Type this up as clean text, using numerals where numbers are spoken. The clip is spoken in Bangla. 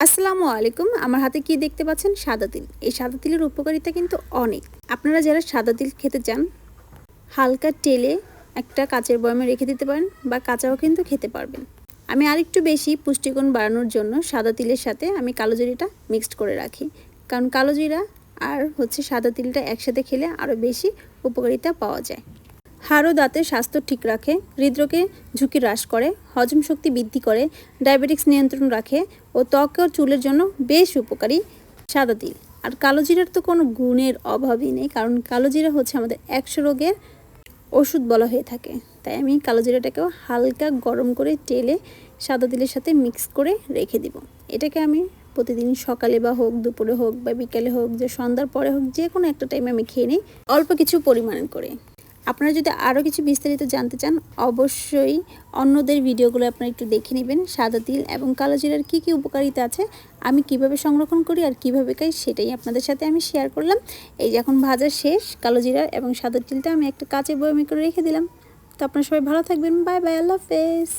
আসসালামু আলাইকুম। আমার হাতে কি দেখতে পাচ্ছেন? সাদা তিল। এই সাদা তিলের উপকারিতা কিন্তু অনেক। আপনারা যারা সাদা তিল খেতে চান, হালকা তেলে একটা কাচের বয়ামে রেখে দিতে পারেন বা কাঁচাও কিন্তু খেতে পারবেন। আমি আরেকটু বেশি পুষ্টিগুণ বাড়ানোর জন্য সাদা তিলের সাথে আমি কালো জিরাটা মিক্সড করে রাখি। কারণ কালো জিরা আর সাদা তিলটা একসাথে খেলে আরও বেশি উপকারিতা পাওয়া যায়। হাড় ও দাঁতের স্বাস্থ্য ঠিক রাখে, হৃদরোগের ঝুঁকি হ্রাস করে, হজম শক্তি বৃদ্ধি করে, ডায়াবেটিক্স নিয়ন্ত্রণ রাখে ও ত্বক ও চুলের জন্য বেশ উপকারী সাদা তিল। আর কালো জিরার তো কোনো গুণের অভাবই নেই, কারণ কালো জিরা আমাদের 100 রোগের ওষুধ বলা হয়ে থাকে। তাই আমি কালো জিরাটাকেও হালকা গরম করে তেলে সাদা তিলের সাথে মিক্স করে রেখে দিব। এটাকে আমি প্রতিদিন সকালে বা হোক, দুপুরে হোক বা বিকালে হোক, যে সন্ধ্যার পরে হোক, যে কোনো একটা টাইমে আমি খেয়ে নিই অল্প কিছু পরিমাণ করে। আপনারা যদি আরও কিছু বিস্তারিত জানতে চান, অবশ্যই অন্যদের ভিডিওগুলো আপনারা একটু দেখে নেবেন। সাদা তিল এবং কালো জিরার কী কী উপকারিতা আছে, আমি কিভাবে সংরক্ষণ করি আর কিভাবে খাই, সেটাই আপনাদের সাথে আমি শেয়ার করলাম। এই যে এখন ভাজা শেষ, কালো জিরা এবং সাদা তিলটা আমি একটা কাচের বয়ামে করে রেখে দিলাম। তো আপনারা সবাই ভালো থাকবেন। বাই বাই, আল্লাহ হাফেজ।